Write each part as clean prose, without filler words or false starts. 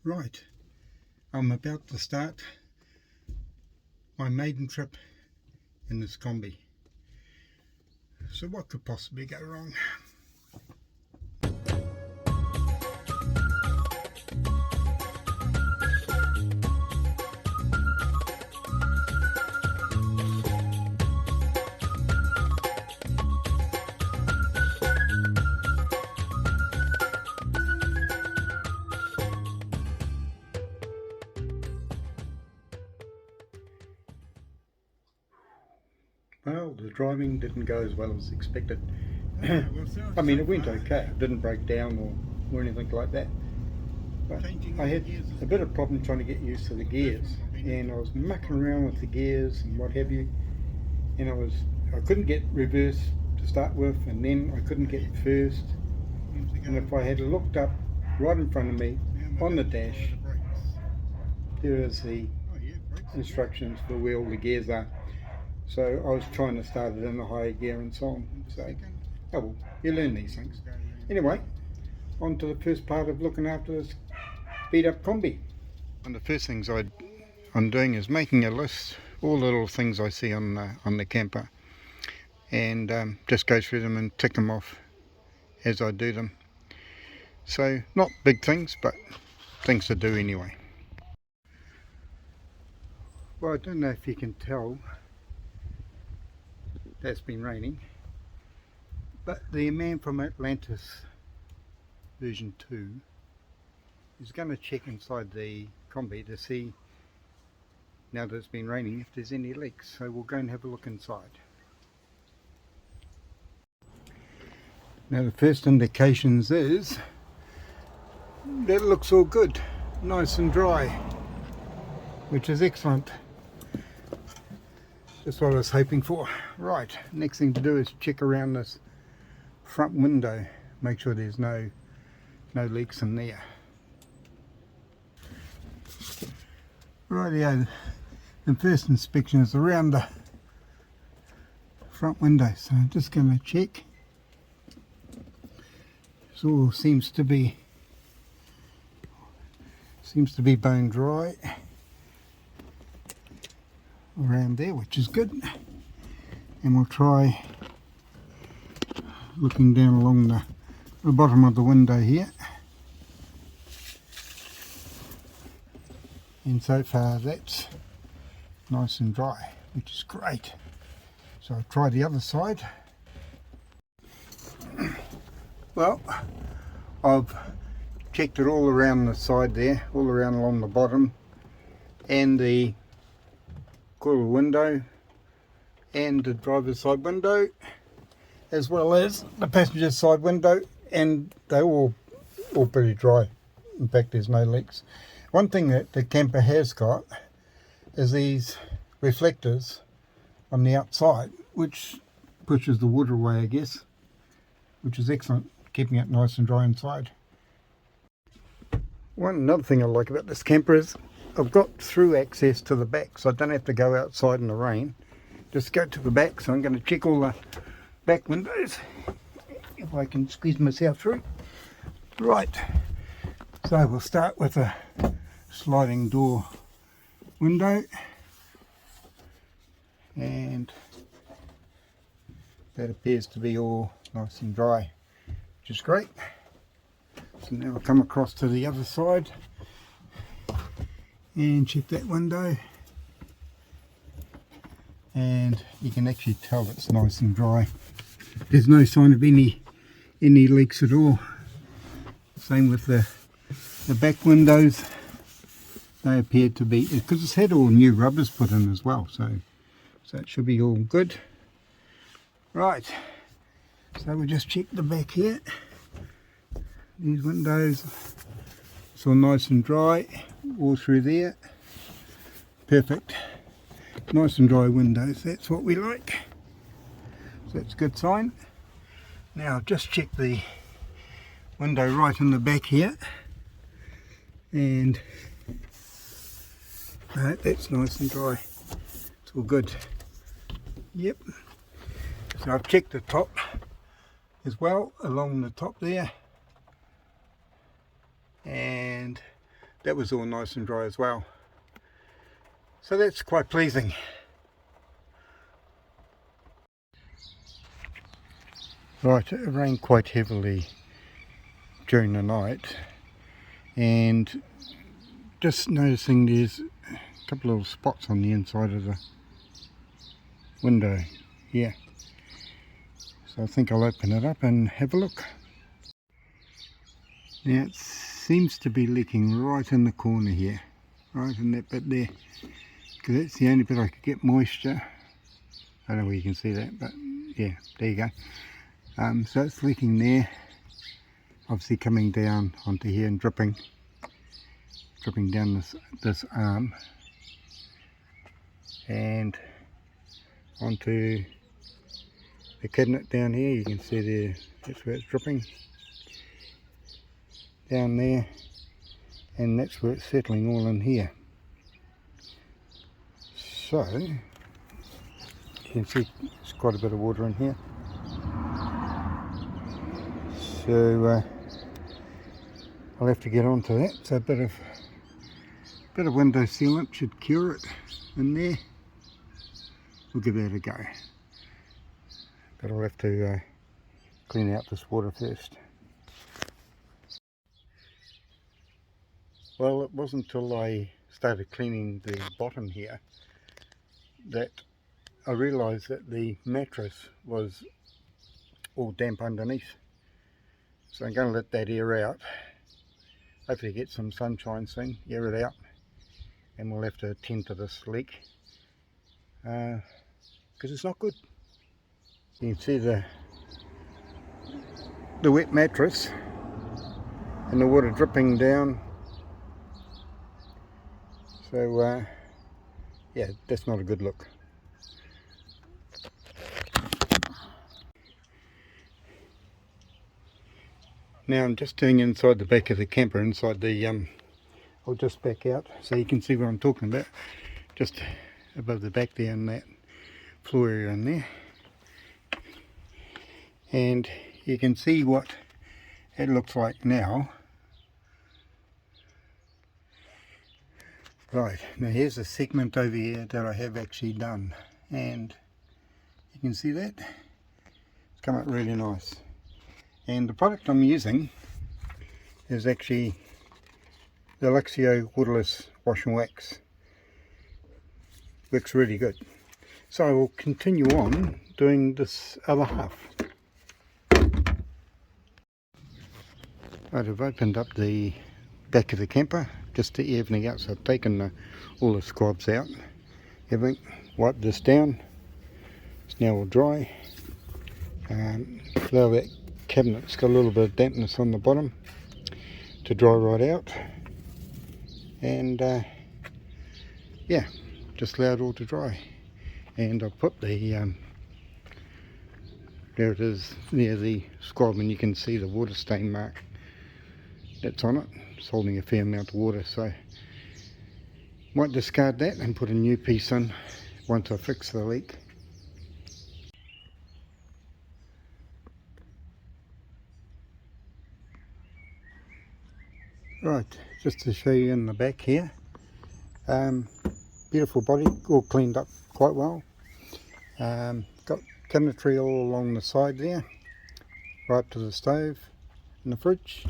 Right, I'm about to start my maiden trip in this Kombi. So what could possibly go wrong? Well, the driving didn't go as well as expected. I mean, it went okay. It didn't break down or anything like that. But I had a bit of problem trying to get used to the gears, and I was mucking around with the gears and what have you, and I couldn't get reverse to start with, and then I couldn't get first. And if I had looked up right in front of me on the dash, there is the instructions for where all the gears are. So I was trying to start it in a higher gear and so on. So, oh well, you learn these things. Anyway, on to the first part of looking after this beat up Kombi. One of the first things I'm doing is making a list, all the little things I see on the camper, and just go through them and tick them off as I do them. So not big things, but things to do anyway. Well, I don't know if you can tell, that's been raining, but the man from Atlantis version 2 is going to check inside the Kombi to see, now that it's been raining, if there's any leaks. So we'll go and have a look inside. Now the first indications is that it looks all good, nice and dry, which is excellent. That's what I was hoping for. Right, next thing to do is check around this front window, make sure there's no leaks in there. Rightio, the first inspection is around the front window, so I'm just going to check. This all seems to be bone dry around there, which is good. And we'll try looking down along the bottom of the window here, and so far that's nice and dry, which is great. So I'll try the other side. Well, I've checked it all around the side there, all around along the bottom, and the quarter window, and the driver's side window, as well as the passenger side window, and they're all pretty dry. In fact, there's no leaks. One thing that the camper has got is these reflectors on the outside, which pushes the water away, I guess, which is excellent, keeping it nice and dry inside. Another thing I like about this camper is I've got through access to the back, so I don't have to go outside in the rain. Just go to the back, so I'm going to check all the back windows, if I can squeeze myself through. Right, so we'll start with a sliding door window, and that appears to be all nice and dry, which is great. So now I'll come across to the other side and check that window, and you can actually tell it's nice and dry. There's no sign of any leaks at all. Same with the back windows, they appear to be, because it's had all new rubbers put in as well, so it should be all good. Right, so we'll just check the back here. These windows, it's all nice and dry all through there. Perfect, nice and dry windows, that's what we like, so that's a good sign. Now just check the window right in the back here, and that's nice and dry, it's all good. Yep, so I've checked the top as well, along the top there, and that was all nice and dry as well. So that's quite pleasing. Right, it rained quite heavily during the night, and just noticing there's a couple of little spots on the inside of the window here. So I think I'll open it up and have a look. Now it seems to be leaking right in the corner here, right in that bit there, because that's the only bit I could get moisture. I don't know where you can see that, but yeah, there you go. So it's leaking there, obviously coming down onto here and dripping down this arm and onto the cabinet down here. You can see there, that's where it's dripping down there, and that's where it's settling all in here. So you can see there's quite a bit of water in here. So I'll have to get onto that. So a bit of window sealant should cure it in there. We'll give that a go, but I'll have to clean out this water first. Well, it wasn't until I started cleaning the bottom here that I realised that the mattress was all damp underneath. So I'm going to let that air out, hopefully get some sunshine soon, air it out, and we'll have to attend to this leak because it's not good. You can see the wet mattress and the water dripping down. So yeah, that's not a good look. Now I'm just doing inside the back of the camper, inside the I'll just back out so you can see what I'm talking about, just above the back there in that floor area in there, and you can see what it looks like now. Right, now here's a segment over here that I have actually done, and you can see that it's come out really nice. And the product I'm using is actually the Luxio waterless wash and wax. Works really good. So I will continue on doing this other half. Right, I've opened up the back of the camper just to even out, so I've taken all the squabs out, everything, wiped this down. It's now all dry. Allow that cabinet's got a little bit of dampness on the bottom to dry right out, and yeah, just allow it all to dry. And I've put the there it is near the squab, and you can see the water stain mark that's on it. It's holding a fair amount of water, so might discard that and put a new piece in once I fix the leak. Right, just to show you in the back here, beautiful body, all cleaned up quite well. Got cabinetry all along the side there, right up to the stove and the fridge.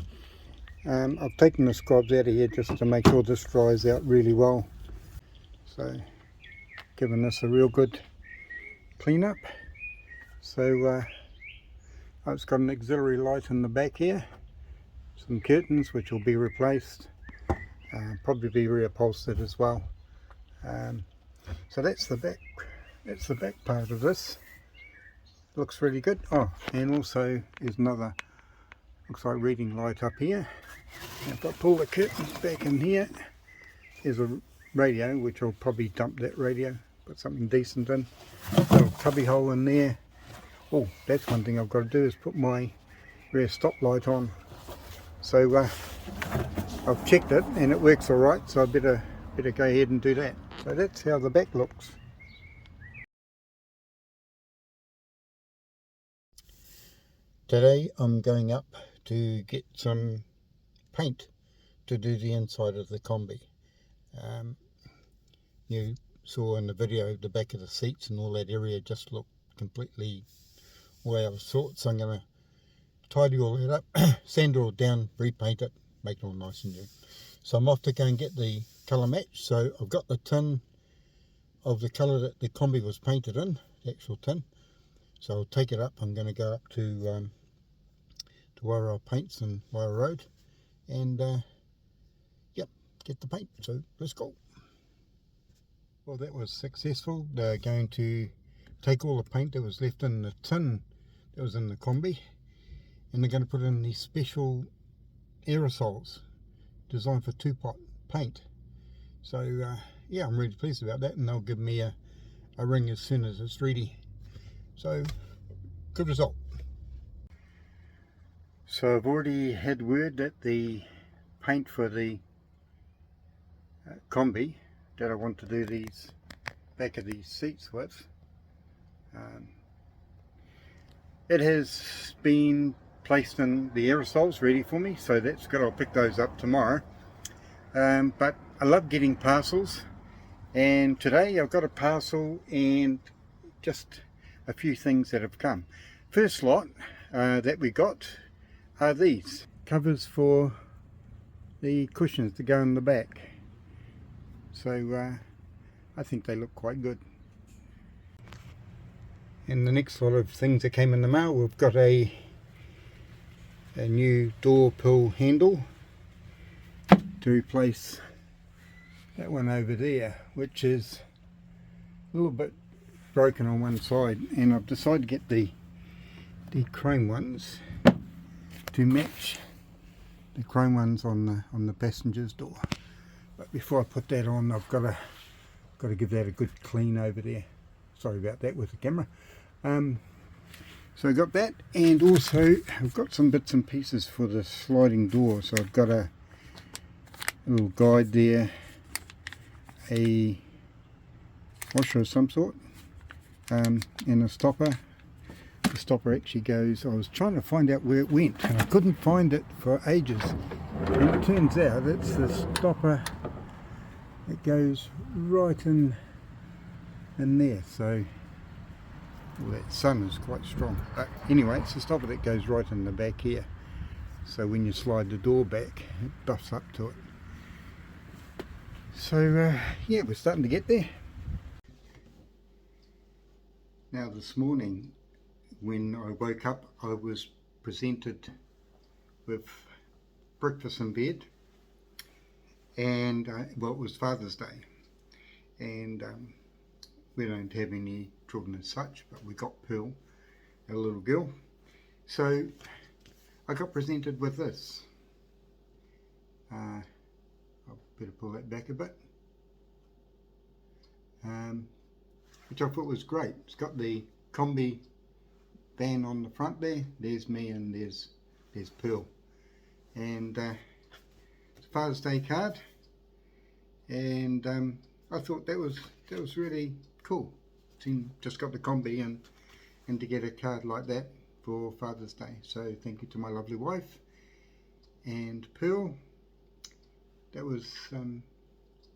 I've taken the squabs out of here just to make sure this dries out really well. So giving this a real good clean up. So it's got an auxiliary light in the back here, some curtains which will be replaced, probably be reupholstered as well. So that's the back part of this. Looks really good. Oh, and also there's another, looks like reading light up here. Now if I pull the curtains back in here, there's a radio, which I'll probably dump that radio, put something decent in. Little cubby hole in there. Oh, that's one thing I've got to do, is put my rear stop light on. So I've checked it and it works alright, so I better go ahead and do that. So that's how the back looks. Today I'm going up to get some paint to do the inside of the Kombi. You saw in the video the back of the seats and all that area just looked completely way out of sorts. So I'm going to tidy all that up, sand it all down, repaint it, make it all nice and new. So I'm off to go and get the colour match. So I've got the tin of the colour that the Kombi was painted in, the actual tin. So I'll take it up. I'm going to go up to Wairau Paints in Wairau Road and yep, get the paint. So let's go. Well, that was successful. They're going to take all the paint that was left in the tin that was in the Kombi, and they're going to put in these special aerosols designed for two-pot paint. So yeah, I'm really pleased about that, and they'll give me a ring as soon as it's ready. So good result. So I've already had word that the paint for the Kombi that I want to do these back of these seats with, it has been placed in the aerosols ready for me, so that's good. I'll pick those up tomorrow. But I love getting parcels, and today I've got a parcel and just a few things that have come. First lot that we got are these covers for the cushions to go in the back. So I think they look quite good. And the next lot of things that came in the mail, we've got a new door pull handle to replace that one over there, which is a little bit broken on one side, and I've decided to get the chrome ones to match the chrome ones on the passenger's door. But before I put that on, I've got to give that a good clean over there. Sorry about that with the camera. So I got that, and also I've got some bits and pieces for the sliding door. So I've got a little guide there, a washer of some sort, and a stopper. The stopper actually goes, I was trying to find out where it went and I couldn't find it for ages, and it turns out it's the stopper that goes right in there. So well, that sun is quite strong, but anyway, it's the stopper that goes right in the back here, so when you slide the door back it buffs up to it. So yeah, we're starting to get there. Now this morning when I woke up, I was presented with breakfast in bed, and well, it was Father's Day, and we don't have any children as such, but we got Pearl, a little girl, so I got presented with this. I'll better pull that back a bit, which I thought was great. It's got the Kombi van on the front there. There's me and there's Pearl, and it's a Father's Day card, and I thought that was really cool. Just got the Kombi and to get a card like that for Father's Day. So thank you to my lovely wife and Pearl. That was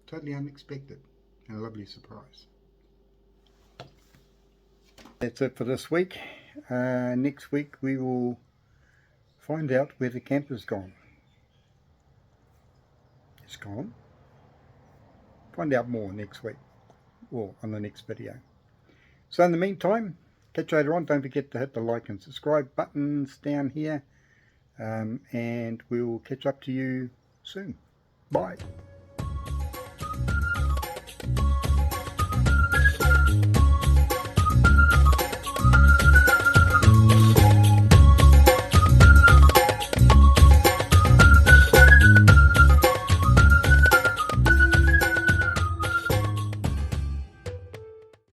totally unexpected and a lovely surprise. That's it for this week. Next week we will find out where the camper's gone. It's gone. Find out more next week or on the next video. So in the meantime, catch you later on. Don't forget to hit the like and subscribe buttons down here, and we'll catch up to you soon. Bye.